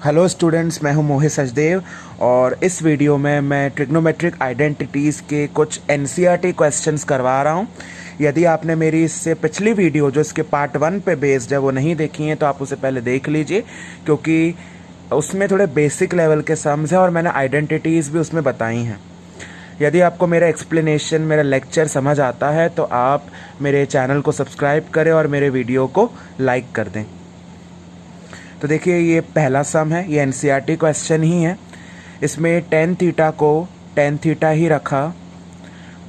Hello students, मैं हूं मोहित सचदेव और इस वीडियो में मैं ट्रिग्नोमेट्रिक आइडेंटिटीज़ के कुछ एनसीईआरटी क्वेश्चंस करवा रहा हूं। यदि आपने मेरी इससे पिछली वीडियो जो इसके पार्ट 1 पे बेस्ड है वो नहीं देखी है तो आप उसे पहले देख लीजिए, क्योंकि उसमें थोड़े बेसिक लेवल के सम्स हैं और मैंने आइडेंटिटीज़ भी उसमें बताई हैं। यदि आपको मेरा एक्सप्लेनेशन, मेरा लेक्चर समझ आता है तो आप मेरे चैनल को सब्सक्राइब करें और मेरे वीडियो को लाइक कर दें। तो देखिए, ये पहला सम है, ये एनसीईआरटी क्वेश्चन ही है। इसमें टेन थीटा को टेन थीटा ही रखा,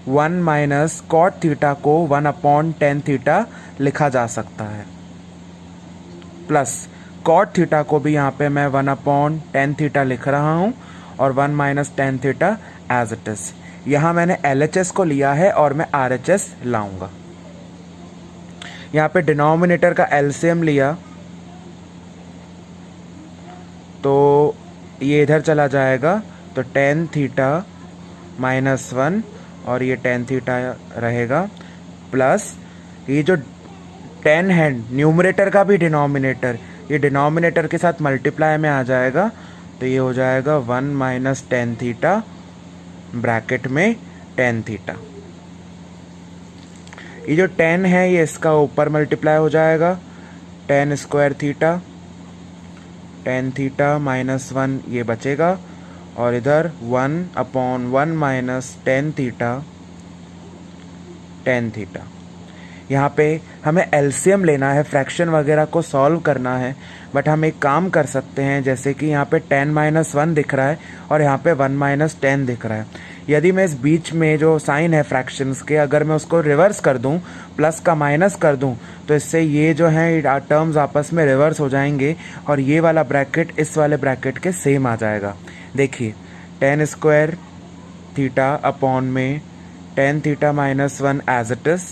1 माइनस कॉट थीटा को 1 अपॉन टेन थीटा लिखा जा सकता है, प्लस कॉट थीटा को भी यहाँ पे मैं 1 अपॉन टेन थीटा लिख रहा हूँ और 1 minus tan theta as it is. यहाँ मैंने LHS को लिया है और मैं RHS लाऊंगा। यहाँ पे डिनोमिनेटर का एलसीएम लिया तो ये इधर चला जाएगा, तो टेन थीटा माइनस 1 और ये टेन थीटा रहेगा, प्लस ये जो 10 है न्यूमरेटर का भी डिनोमिनेटर, ये डिनोमिनेटर के साथ मल्टीप्लाई में आ जाएगा, तो ये हो जाएगा 1 माइनस टेन थीटा ब्रैकेट में टेन थीटा। ये जो 10 है ये इसका ऊपर मल्टीप्लाई हो जाएगा, ten square theta, tan theta minus 1 ये बचेगा और इधर 1 upon 1 minus tan theta tan theta. यहाँ पे हमें एलसीएम लेना है, फ्रैक्शन वगैरह को सॉल्व करना है, बट हम एक काम कर सकते हैं, जैसे कि यहाँ पे 10 माइनस 1 दिख रहा है और यहाँ पे 1 माइनस 10 दिख रहा है। यदि मैं इस बीच में जो साइन है फ्रैक्शंस के, अगर मैं उसको रिवर्स कर दूं, प्लस का माइनस कर दूं, तो इससे ये जो है टर्म्स आपस में रिवर्स हो जाएंगे और ये वाला ब्रैकेट इस वाले ब्रैकेट के सेम आ जाएगा। देखिए, टेन स्क्वायर थीटा अपॉन में tan theta minus 1 as it is,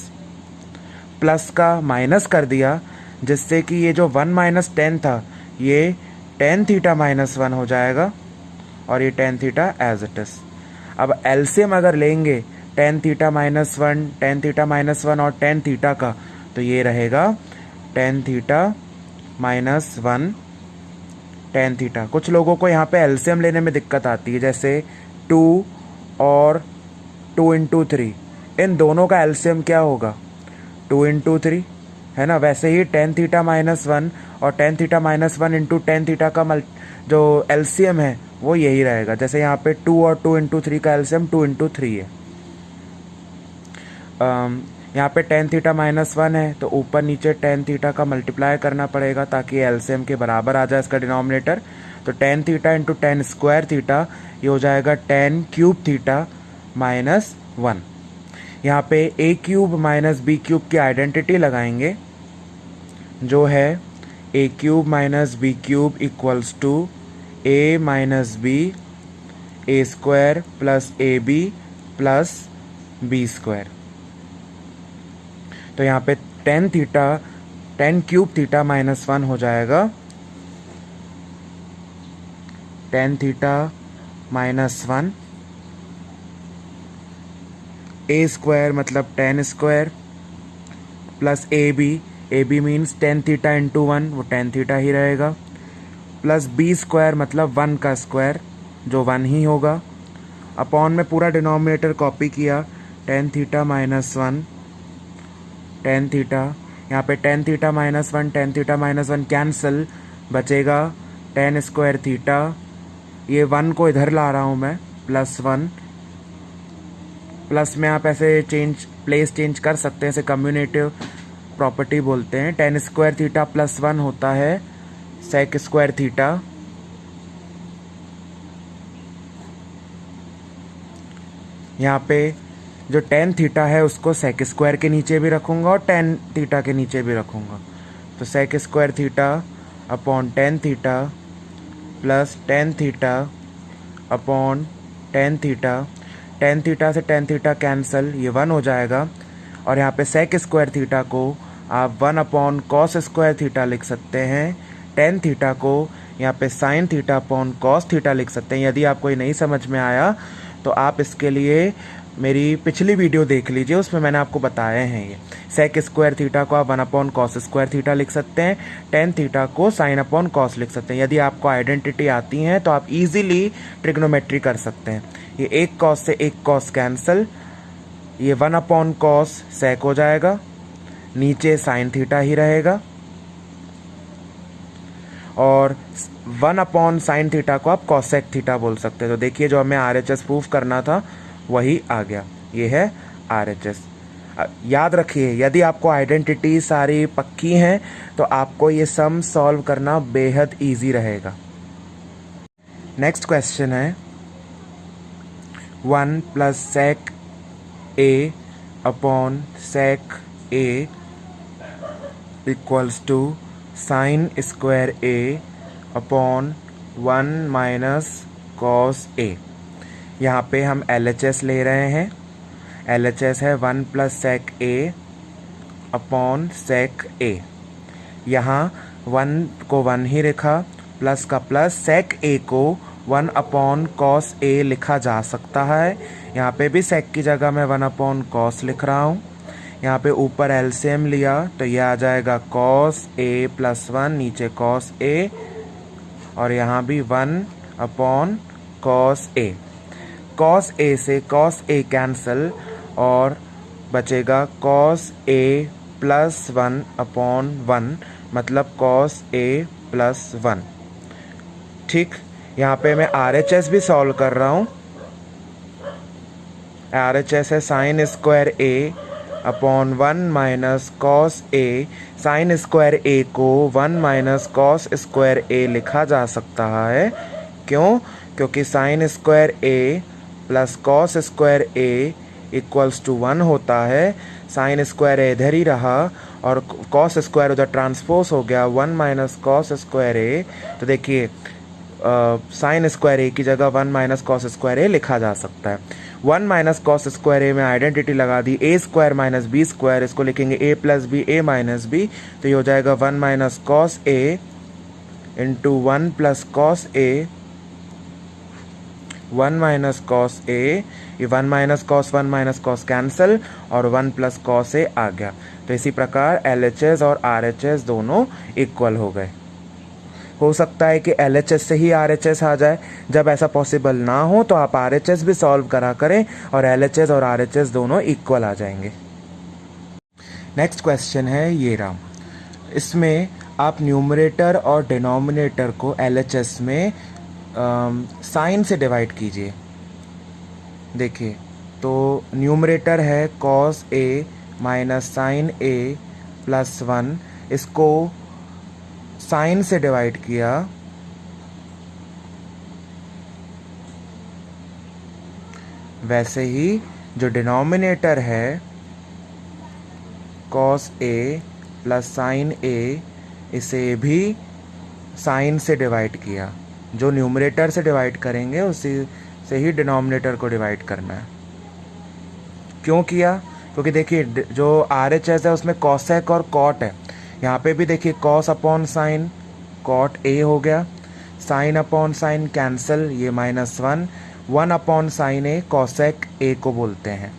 plus का माइनस कर दिया, जिससे कि ये जो 1 माइनस टेन था ये टेन थीटा माइनस 1 हो जाएगा और ये tan theta as it is. अब एलसीएम अगर लेंगे tan theta minus 1, tan theta minus 1 और टेन थीटा का, तो ये रहेगा tan theta minus 1 tan theta. कुछ लोगों को यहाँ पे एलसीएम लेने में दिक्कत आती है, जैसे 2 और 2 इंटू 3, इन दोनों का एलसीएम क्या होगा? 2 इंटू 3 है ना। वैसे ही टेन थीटा माइनस 1 और tan theta minus 1 into ten theta का जो एलसीएम है वो यही रहेगा। जैसे यहाँ पे 2 और 2 इंटू 3 का एलसीएम 2 इंटू 3 है। यहाँ पे टेन थीटा माइनस 1 है तो ऊपर नीचे टेन थीटा का मल्टीप्लाई करना पड़ेगा ताकि एलसीएम के बराबर आ जाए इसका डिनोमिनेटर। तो ten theta into ten square theta, ये हो जाएगा टेन क्यूब थीटा माइनस 1। यहाँ पे a cube minus b cube की आइडेंटिटी लगाएंगे, जो है a cube minus b cube equals to a minus b, a square plus a b plus b square. तो यहाँ पे tan theta tan cube theta minus 1 हो जाएगा tan theta minus 1, a square मतलब tan square plus a b means tan theta into 1, वो tan theta ही रहेगा, plus b square मतलब 1 का स्क्वायर जो 1 ही होगा, अपॉन में पूरा डिनोमिनेटर कॉपी किया, ten theta minus 1 tan theta. यहाँ पे tan theta minus 1 tan theta minus 1 cancel, बचेगा टेन स्क्वायर थीटा, ये 1 को इधर ला रहा हूँ मैं, प्लस 1, प्लस में आप ऐसे प्लेस चेंज कर सकते हैं, इसे कम्यूनेटिव प्रॉपर्टी बोलते हैं। टेन स्क्वायर थीटा प्लस 1 होता है सेक स्क्वायर थीटा, यहाँ पे जो टेन थीटा है उसको सेक स्क्वायर के नीचे भी रखूँगा और टेन थीटा के नीचे भी रखूँगा, तो sec square theta upon tan theta plus tan theta upon tan theta, tan theta से टेन थीटा कैंसिल, ये 1 हो जाएगा, और यहाँ पे सेक स्क्वायर थीटा को आप 1 अपॉन कॉस स्क्वायर थीटा लिख सकते हैं, टेन थीटा को यहाँ पे sine theta upon cos theta लिख सकते हैं। यदि आपको ये नहीं समझ में आया तो आप इसके लिए मेरी पिछली वीडियो देख लीजिए, उसमें मैंने आपको बताए हैं ये। सेक स्क्वायर थीटा को आप 1/cos स्क्वायर थीटा लिख सकते हैं, टेन थीटा को sin/cos लिख सकते हैं। यदि आपको आइडेंटिटी आती हैं तो आप इजीली ट्रिग्नोमेट्री कर सकते हैं। ये एक cos से एक cos कैंसिल, ये 1/cos सेक हो जाएगा, नीचे sin थीटा ही रहेगा, और 1/sin थीटा को आप cosec थीटा बोल सकते हैं। तो देखिए जो हमें RHS प्रूफ करना था वही आ गया, ये है RHS। याद रखिए यदि आपको आइडेंटिटी सारी पक्की हैं तो आपको ये सम सॉल्व करना बेहद इजी रहेगा। नेक्स्ट क्वेश्चन है 1 + sec a upon sec a equals to sin square a upon 1 - cos a। यहाँ पे हम LHS ले रहे हैं। LHS है 1 + sec a upon sec a। यहाँ 1 को 1 ही लिखा, प्लस का प्लस, sec a को 1/cos a लिखा जा सकता है। यहाँ पे भी sec की जगह मैं 1/cos लिख रहा हूँ। यहाँ पे ऊपर एलसीएम लिया तो ये आ जाएगा cos a + 1, नीचे cos a, और यहाँ भी 1/cos a। cos a से cos a कैंसिल और बचेगा cos a + 1/1, मतलब cos a + 1। ठीक, यहाँ पे मैं RHS भी सॉल्व कर रहा हूँ। RHS है sin square a upon 1 - cos a। sin square a को 1 - cos स्क्वायर a लिखा जा सकता है। क्यों? क्योंकि sin square a + cos square a equals to 1 होता है। sin स्क्वायर a इधर ही रहा और cos स्क्वायर उधर ट्रांसपोज हो गया, 1 - cos स्क्वायर a। तो देखिए sin स्क्वायर a की जगह 1 - cos स्क्वायर a लिखा जा सकता है। 1 - cos स्क्वायर a में आइडेंटिटी लगा दी, a² - b स्क्वायर, इसको लिखेंगे a + b a - b। तो ये हो जाएगा 1 - cos a into 1 + cos a, 1 - cos a, ये 1 - cos कैंसिल और 1 + cos a आ गया। तो इसी प्रकार LHS और RHS दोनों इक्वल हो गए। हो सकता है कि LHS से ही RHS आ जाए। जब ऐसा पॉसिबल ना हो तो आप RHS भी सॉल्व करा करें और LHS और RHS दोनों इक्वल आ जाएंगे। नेक्स्ट क्वेश्चन है ये रहा। इसमें आप न्यूमरेटर और डिनोमिनेटर को LHS में साइन से डिवाइड कीजिए। देखिए तो न्यूमरेटर है cos a - sin a + 1, इसको साइन से डिवाइड किया, वैसे ही जो डिनोमिनेटर है cos a + sin a, इसे भी साइन से डिवाइड किया। जो न्यूमरेटर से डिवाइड करेंगे उसी से ही डिनोमिनेटर को डिवाइड करना है। क्यों किया? क्योंकि देखिए जो RHS है उसमें cosec और cot है। यहाँ पे भी देखिए cos/sin cot a हो गया, sin/sin कैंसिल, ये -1, 1/sin a cosec a को बोलते हैं।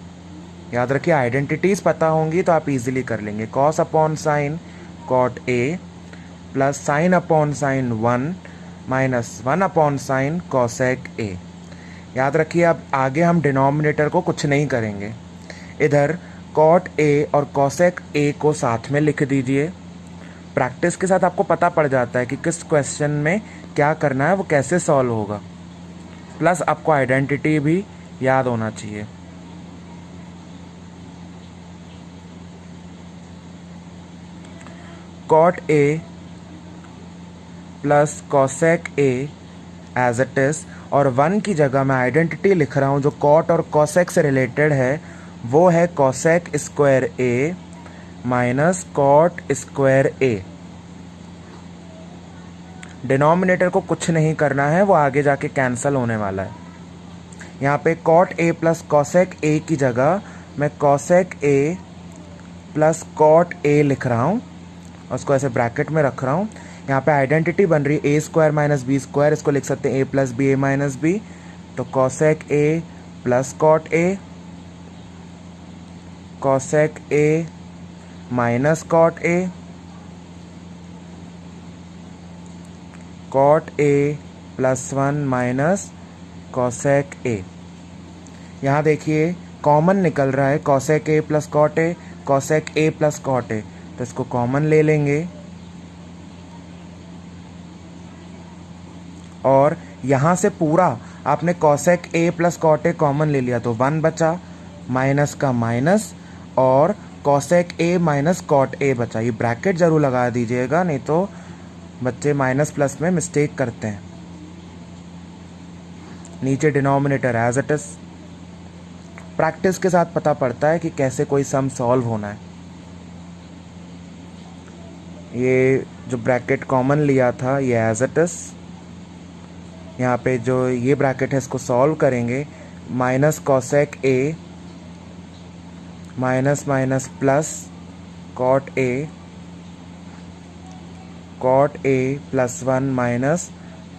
याद रखिए आइडेंटिटीज़ पता होंगी तो आप इजीली कर लेंगे। cos/sin cot a + sin/sin 1 - 1/sin cosec a। याद रखिए अब आगे हम डिनोमिनेटर को कुछ नहीं करेंगे। इधर cot a और cosec a को साथ में लिख दीजिए। प्रैक्टिस के साथ आपको पता पड़ जाता है कि किस क्वेश्चन में क्या करना है, वो कैसे सॉल्व होगा। प्लस आपको आइडेंटिटी भी याद होना चाहिए। cot a + cosec a as it is, और 1 की जगह मैं आइडेंटिटी लिख रहा हूँ जो cot और cosec से रिलेटेड है, वो है cosec square a - cot square a। Denominator को कुछ नहीं करना है, वो आगे जाके कैंसिल होने वाला है। यहाँ पे cot a + cosec a की जगह मैं cosec a + cot a लिख रहा हूँ और उसको ऐसे ब्रैकेट में रख रहा हूँ। यहाँ पे आइडेंटिटी बन रही है a² - b², इसको लिख सकते हैं a + b a - b। तो cosec a + cot a cosec A minus cot A, cot A plus 1 minus cosec A. यहाँ देखिए कॉमन निकल रहा है, cosec A plus cot A, cosec A plus cot A, तो इसको कॉमन ले लेंगे और यहाँ से पूरा आपने cosec A plus cot A common ले लिया तो 1 बचा, माइनस का माइनस, और cosec A minus cot A बचा। ये ब्रैकेट जरूर लगा दीजिएगा, नहीं तो बच्चे माइनस प्लस में मिस्टेक करते हैं। नीचे denominator as it is. Practice के साथ पता पड़ता है कि कैसे कोई सम सॉल्व होना है। ये जो ब्रैकेट कॉमन लिया था ये एज इट इज। यहाँ पे जो ये ब्रैकेट है इसको सॉल्व करेंगे, minus cosec A minus minus plus cot A, cot A plus 1 minus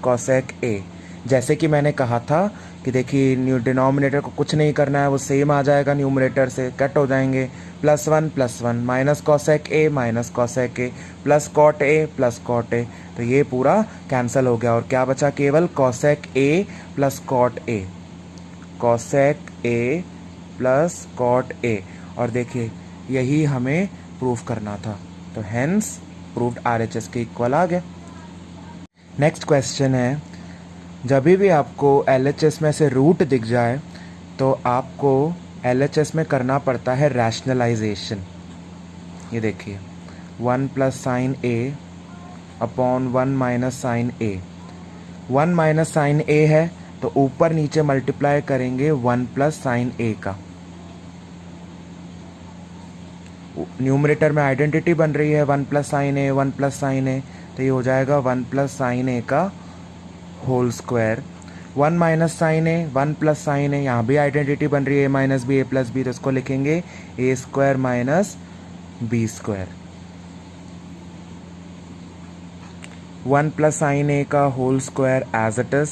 cosec A. जैसे कि मैंने कहा था कि देखिए न्यू डिनोमिनेटर को कुछ नहीं करना है, वो सेम आ जाएगा, न्यूमरेटर से कट हो जाएंगे। Plus 1 minus cosec A minus cosec A plus cot A, तो ये पूरा कैंसिल हो गया और क्या बचा, केवल cosec A plus cot A, cosec A plus cot A. और देखिए यही हमें प्रूफ करना था, तो हेंस प्रूव्ड RHS के इक्वल आ गया। नेक्स्ट क्वेश्चन है, जब भी आपको LHS में से रूट दिख जाए तो आपको LHS में करना पड़ता है रैशनलाइजेशन। ये देखिए 1 plus sine A upon 1 minus sine a. 1 minus sine ए है तो ऊपर नीचे मल्टीप्लाई करेंगे 1 प्लस साइन ए का। न्यूमरेटर में आइडेंटिटी बन रही है 1 plus sine a, 1 plus sine a, तो ये हो जाएगा 1 प्लस साइन ए का whole square. 1 minus sine a, 1 plus sine a, यहाँ भी आइडेंटिटी बन रही है a minus b, a plus b, तो इसको लिखेंगे a square minus b square. 1 plus sine a का whole square as it is,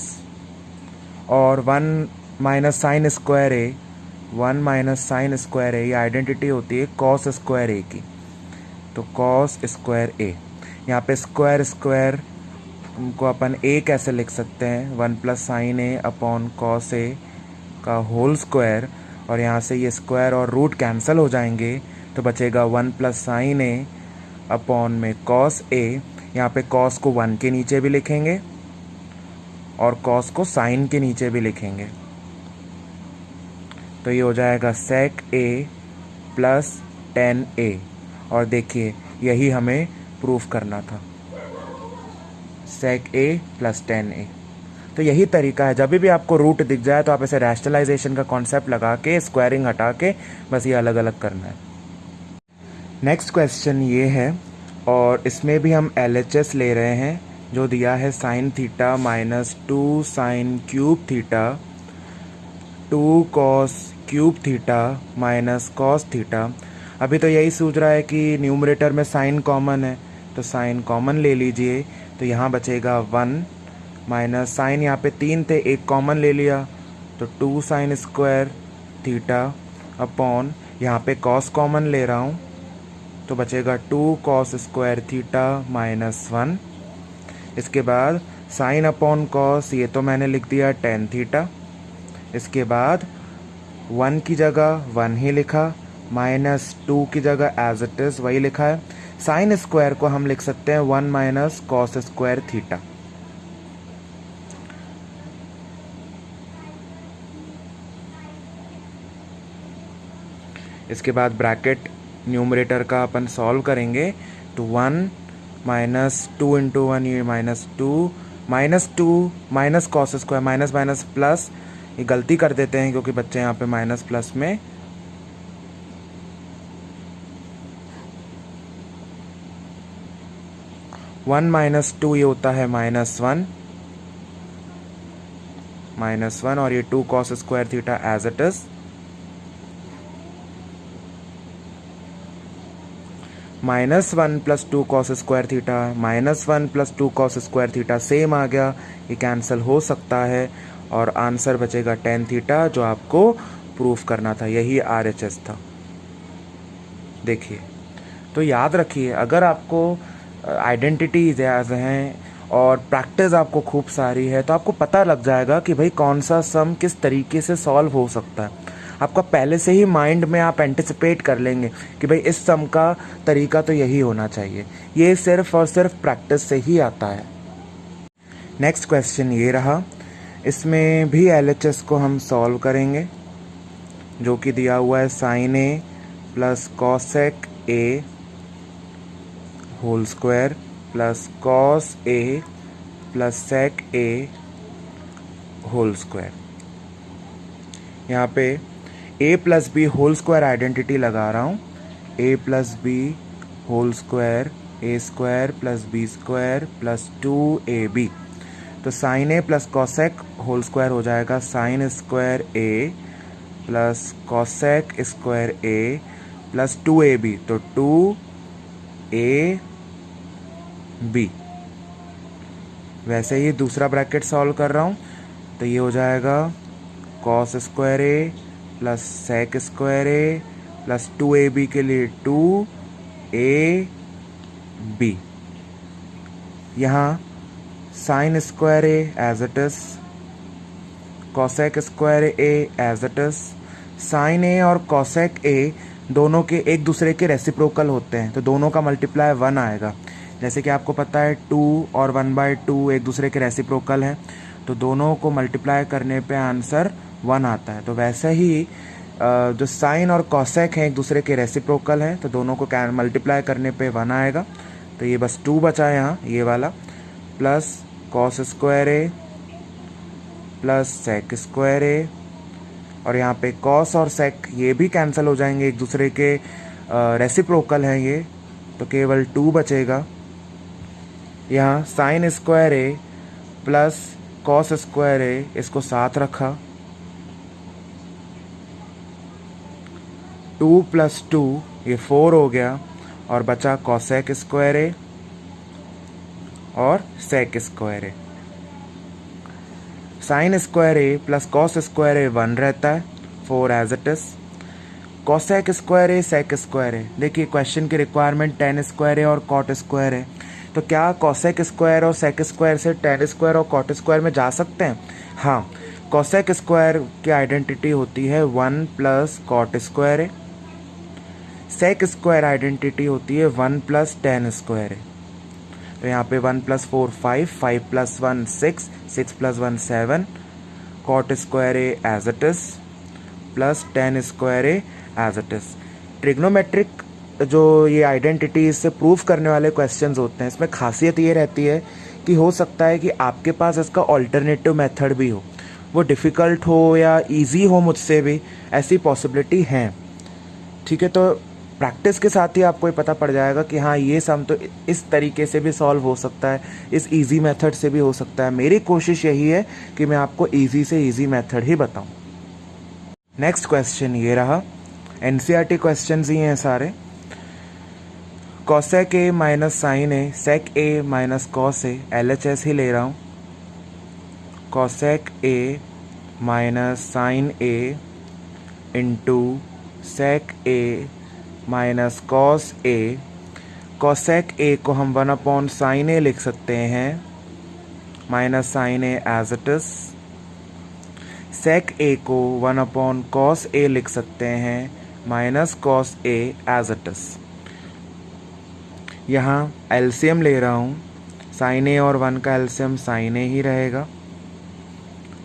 और 1 minus sine square a, 1 minus sine square ए, ये आइडेंटिटी होती है कॉस स्क्वायर ए की, तो कॉस स्क्वायर ए। यहाँ पे स्क्वायर स्क्वायर को अपन ए कैसे लिख सकते हैं, 1 plus sine A upon cos A का होल स्क्वायर, और यहाँ से ये स्क्वायर और रूट कैंसिल हो जाएंगे तो बचेगा 1 प्लस साइन ए अपॉन में कॉस ए। यहाँ पे कॉस को 1 के नीचे भी लिखेंगे और कॉस को साइन के नीचे भी लिखेंगे, तो ये हो जाएगा सेक ए प्लस टेन ए। और देखिए यही हमें प्रूफ करना था, सेक ए प्लस टेन ए। तो यही तरीका है, जब भी आपको रूट दिख जाए तो आप ऐसे रैशनलाइजेशन का कॉन्सेप्ट लगा के स्क्वायरिंग हटा के बस ये अलग अलग करना है। नेक्स्ट क्वेश्चन ये है, और इसमें भी हम LHS ले रहे हैं, जो दिया है sine theta minus 2 sine cube theta 2 cos cube theta minus cos theta. अभी तो यही सूझ रहा है कि न्यूमरेटर में साइन कॉमन है तो साइन कॉमन ले लीजिए, तो यहाँ बचेगा 1 माइनस साइन, यहाँ पे 3 थे, एक कॉमन ले लिया तो 2 साइन स्क्वायर थीटा अपॉन, यहाँ पे कॉस कॉमन ले रहा हूँ तो बचेगा 2 कॉस स्क्वायर थीटा माइनस 1। इसके बाद साइन अपॉन कॉस, ये तो मैंने लिख दिया टेन थीटा। इसके बाद 1 की जगह 1 ही लिखा, माइनस 2 की जगह एज इट इज़ वही लिखा है। साइन स्क्वायर को हम लिख सकते हैं 1 माइनस कॉस स्क्वायर थीटा। इसके बाद ब्रैकेट न्यूमरेटर का अपन सॉल्व करेंगे तो 1 माइनस 2 इंटू 1, ये minus 2 minus cos square, minus minus plus, ये गलती कर देते हैं क्योंकि बच्चे यहाँ पे माइनस प्लस में वन माइनस 2 ये होता है -1 और ये 2 cos square theta as it is, -1 plus 2 cos square theta, -1 plus 2 cos square theta same आ गया, ये कैंसिल हो सकता है और आंसर बचेगा tan थीटा, जो आपको प्रूफ करना था, यही RHS था। देखिए, तो याद रखिए, अगर आपको आइडेंटिटीज याद हैं और प्रैक्टिस आपको खूब सारी है तो आपको पता लग जाएगा कि भाई कौन सा सम किस तरीके से सॉल्व हो सकता है। आपका पहले से ही माइंड में आप एंटिसिपेट कर लेंगे कि भाई इस सम का तरीका तो यही होना चाहिए। ये सिर्फ और सिर्फ प्रैक्टिस से ही आता है। नेक्स्ट क्वेश्चन ये रहा, इसमें भी LHS को हम सॉल्व करेंगे, जो कि दिया हुआ है sin a plus cosec a whole square plus cos a plus sec a whole square. यहाँ पे a plus B whole square identity लगा रहा हूँ, a plus B whole square a square plus b square plus 2ab। तो sine A plus cosec whole square हो जाएगा sine square ए plus cosec square ए plus 2ab, तो 2ab। वैसे ही दूसरा bracket solve कर रहा हूँ, तो ये हो जाएगा कॉस स्क्वायर ए प्लस सेक स्क्वायर ए प्लस 2ab के लिए 2ab। यहाँ sine square A as it is, cosec square A as it is. Sine a और कॉसेक ए दोनों के एक दूसरे के रेसिप्रोकल होते हैं, तो दोनों का मल्टीप्लाई 1 आएगा। जैसे कि आपको पता है 2 और 1/2 एक दूसरे के रेसिप्रोकल हैं, तो दोनों को मल्टीप्लाई करने पे आंसर 1 आता है। तो वैसे ही जो साइन और कॉसेक हैं एक दूसरे के रेसिप्रोकल हैं, तो दोनों को मल्टीप्लाई करने पे 1 आएगा। तो ये बस 2 बचा है यहाँ, ये वाला, plus cos square A plus sec square a, और यहाँ पे कॉस और सेक ये भी कैंसिल हो जाएंगे, एक दूसरे के रेसिप्रोकल हैं ये, तो केवल 2 बचेगा। यहाँ साइन स्क्वायर ए प्लस कॉस स्क्वायर ए, इसको साथ रखा, 2 प्लस 2 ये 4 हो गया, और बचा कॉसेक स्क्वायर ए और sec square a. Sine square A plus cos square a 1 रहता है, 4 as it is. Cosec square a sec square a, देखिए क्वेश्चन की रिक्वायरमेंट टेन स्क्वायर ए और कॉट स्क्वायर है, तो क्या कॉसेक स्क्वायर और सेक स्क्वायर से टेन स्क्वायर और कॉट स्क्वायर में जा सकते हैं? हाँ, कॉसेक स्क्वायर की आइडेंटिटी होती है 1 plus cot square a, sec square identity होती है 1 प्लस टेन स्क्वायर ए। तो यहाँ पे 1 plus 4 5, 5 plus 1 6, 6 plus 1 7, cot square A as it is plus tan square A as it is. Trigonometric जो ये आइडेंटिटी से प्रूफ करने वाले क्वेश्चंस होते हैं, इसमें खासियत ये रहती है कि हो सकता है कि आपके पास इसका ऑल्टरनेटिव मेथड भी हो, वो डिफ़िकल्ट हो या इजी हो मुझसे भी, ऐसी पॉसिबिलिटी है। ठीक है, तो प्रैक्टिस के साथ ही आपको ये पता पड़ जाएगा कि हाँ ये सम तो इस तरीके से भी सॉल्व हो सकता है, इस इजी मेथड से भी हो सकता है। मेरी कोशिश यही है कि मैं आपको इजी से इजी मेथड ही बताऊं। नेक्स्ट क्वेश्चन ये रहा, एनसीईआरटी क्वेश्चंस ही हैं सारे। Cosec A minus sine a sec a minus cos a, LHS ही ले रहा हूँ। Cosec A minus sine a into sec a minus cos a. Cosec a को हम 1/sin ए लिख सकते हैं, minus sine a as it is. Sec a को 1/cos ए लिख सकते हैं, minus cos a as it is. यहाँ एलसीएम ले रहा हूँ, साइन ए और 1 का एलसीएम साइन ए ही रहेगा,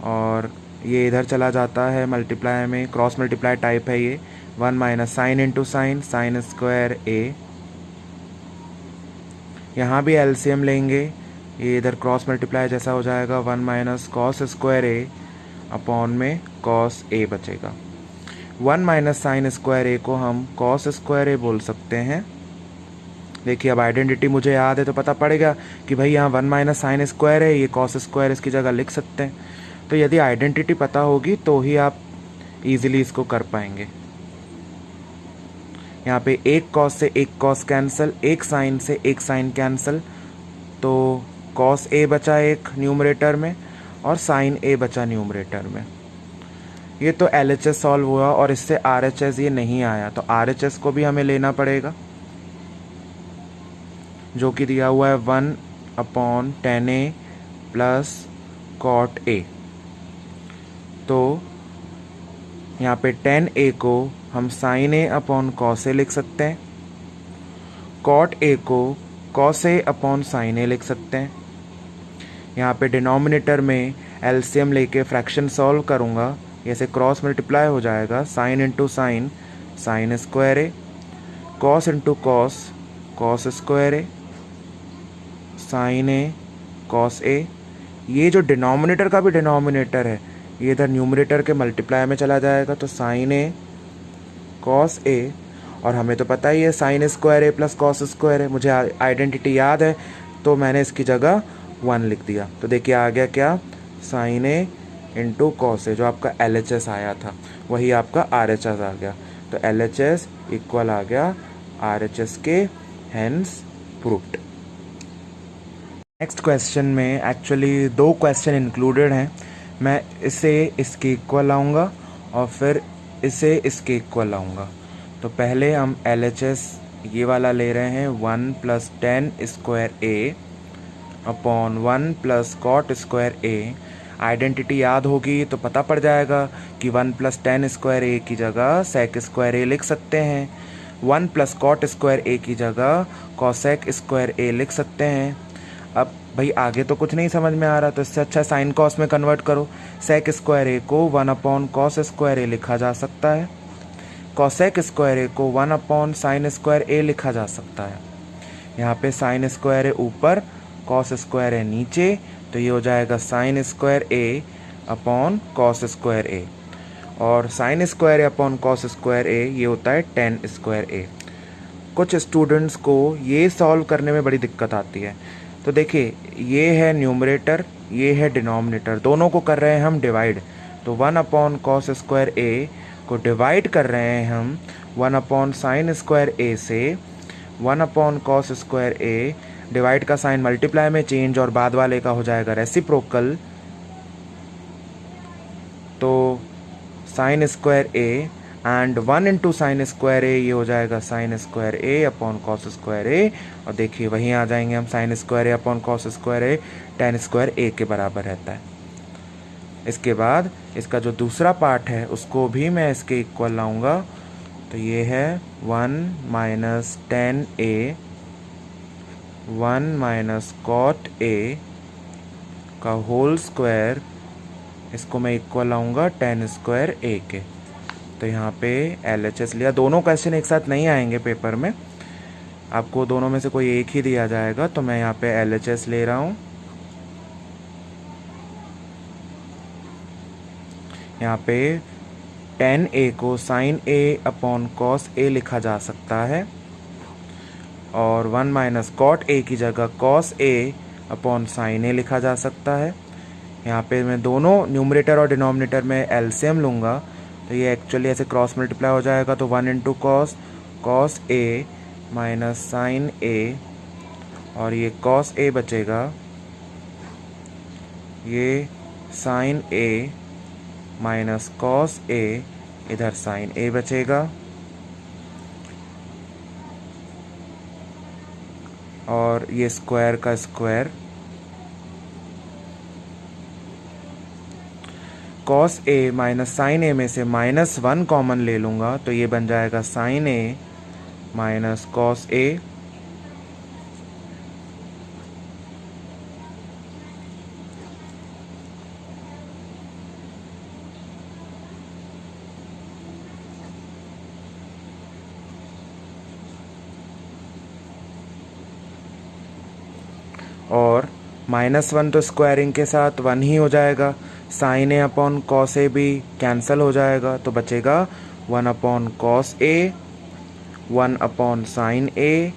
और ये इधर चला जाता है मल्टीप्लाई में, क्रॉस मल्टीप्लाई टाइप है ये। 1 minus sine into sine, sine square a. यहाँ भी एलसीएम लेंगे, ये इधर क्रॉस मल्टीप्लाई जैसा हो जाएगा, 1 माइनस कॉस स्क्वायर ए अपॉन में कॉस ए बचेगा। 1 माइनस साइन स्क्वायर ए को हम कॉस स्क्वायर ए बोल सकते हैं। देखिए अब आइडेंटिटी मुझे याद है तो पता पड़ेगा कि भाई यहाँ 1 माइनस साइन स्क्वायर है, ये कॉस स्क्वायर इसकी जगह लिख सकते हैं। तो यदि आइडेंटिटी पता होगी तो ही आप इजीली इसको कर पाएंगे। यहाँ पे एक कॉस से एक कॉस कैंसिल, एक साइन से एक साइन कैंसिल, तो कॉस ए बचा एक न्यूमरेटर में और साइन ए बचा न्यूमरेटर में। ये तो LHS सॉल्व हुआ और इससे RHS ये नहीं आया, तो RHS को भी हमें लेना पड़ेगा, जो कि दिया हुआ है 1/10A प्लस cot A। तो यहाँ पे 10A को हम sin A/cos A लिख सकते हैं, cot A को cos A/sin A लिख सकते हैं। यहाँ पे डिनोमिनेटर में एलसीएम लेके फ्रैक्शन सॉल्व करूँगा, ऐसे क्रॉस मल्टीप्लाई हो जाएगा, sine into sine sine square a, cos into cos cos square a, sine a cos a. ये जो डिनोमिनेटर का भी डिनोमिनेटर है ये इधर न्यूमरेटर के मल्टीप्लाई में चला जाएगा, तो साइन ए कॉस ए, और हमें तो पता ही है साइन स्क्वायर ए प्लस कॉस स्क्वायर है, मुझे आइडेंटिटी याद है तो मैंने इसकी जगह 1 लिख दिया। तो देखिए आ गया क्या, sign a into cos A, जो आपका LHS आया था वही आपका RHS आ गया, तो LHS इक्वल आ गया RHS के, हेंस प्रूव्ड। नेक्स्ट क्वेश्चन में एक्चुअली 2 क्वेश्चन इंक्लूडेड हैं, मैं इसे इसके इक्वल लाऊंगा और फिर इसे इसके इक्वल लाऊंगा। तो पहले हम LHS ये वाला ले रहे हैं 1 + 10 square A upon 1 + cot square A। Identity याद होगी तो पता पड़ जाएगा कि 1 + 10 स्क्वायर A की जगह sec स्क्वायर A लिख सकते हैं, 1 + cot स्क्वायर A की जगह cosec स्क्वायर A लिख सकते हैं। अब भाई आगे तो कुछ नहीं समझ में आ रहा, तो इससे अच्छा साइन कॉस में कन्वर्ट करो। sec स्क्वायर A को 1/cos स्क्वायर A लिखा जा सकता है, cosec स्क्वायर A को 1/sin स्क्वायर A लिखा जा सकता है। यहाँ पे sin स्क्वायर A ऊपर cos स्क्वायर A नीचे, तो ये हो जाएगा sin square A upon cos square A, और sin square A upon cos square A ये होता है tan स्क्वायर A। कुछ स्टूडेंट्स को ये सॉल्व करने में बड़ी दिक्कत आती है। तो देखिए ये है न्यूमरेटर, ये है डिनोमिनेटर, दोनों को कर रहे हैं हम डिवाइड, तो 1/cos स्क्वायर A को डिवाइड कर रहे हैं हम 1/sin स्क्वायर A से, 1/cos स्क्वायर A, डिवाइड का साइन मल्टीप्लाई में चेंज और बाद वाले का हो जाएगा रेसिप्रोकल, तो sine square A and 1 × sine square A ये हो जाएगा sine square A upon cos square A, और देखिए वहीं आ जाएंगे हम, sine square A upon cos square A tan square A के बराबर रहता है। इसके बाद इसका जो दूसरा पार्ट है उसको भी मैं इसके इक्वल लाऊंगा, तो ये है 1 - 10A 1 - cot A का होल स्क्वायर, इसको मैं इक्वल लाऊंगा tan स्क्वायर A के। तो यहाँ पे LHS लिया, दोनों क्वेश्चन एक साथ नहीं आएंगे पेपर में, आपको दोनों में से कोई एक ही दिया जाएगा, तो मैं यहाँ पे LHS ले रहा हूँ। यहाँ पे tan A को sin A upon cos A लिखा जा सकता है, और 1 - cot A की जगह cos A upon sin A लिखा जा सकता है। यहाँ पे मैं दोनों न्यूमरेटर और डिनोमिनेटर में एलसीएम लूँगा, तो ये एक्चुअली ऐसे क्रॉस मल्टीप्लाई हो जाएगा, तो 1 × cos A minus sin A, और ये cos A बचेगा, ये sin A minus cos A, इधर sin A बचेगा, और ये स्क्वायर का square, cos A minus sin A में से -1 कॉमन ले लूँगा, तो ये बन जाएगा sin A minus cos A, और -1 तो स्क्वायरिंग के साथ 1 ही हो जाएगा, sin A upon cos A भी कैंसिल हो जाएगा, तो बचेगा 1/cos A 1/sin A,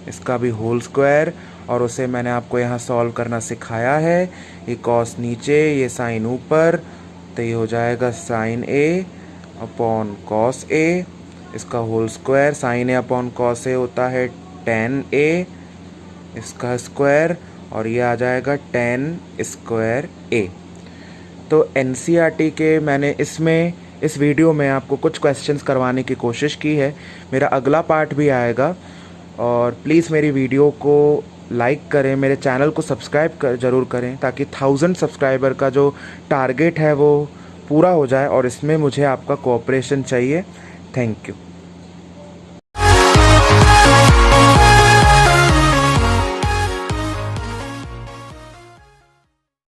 इसका भी होल स्क्वायर, और उसे मैंने आपको यहाँ सॉल्व करना सिखाया है, ये cos नीचे ये sin ऊपर, तो ये हो जाएगा sin A upon cos A, इसका whole square, sin A upon cos A होता है tan A, इसका स्क्वायर, और ये आ जाएगा tan स्क्वायर A। तो एनसीईआरटी के मैंने इस वीडियो में आपको कुछ क्वेश्चंस करवाने की कोशिश की है। मेरा अगला पार्ट भी आएगा, और प्लीज़ मेरी वीडियो को लाइक करें, मेरे चैनल को सब्सक्राइब ज़रूर करें, ताकि 1000 सब्सक्राइबर का जो टारगेट है वो पूरा हो जाए, और इसमें मुझे आपका कोऑपरेशन चाहिए। Thank you.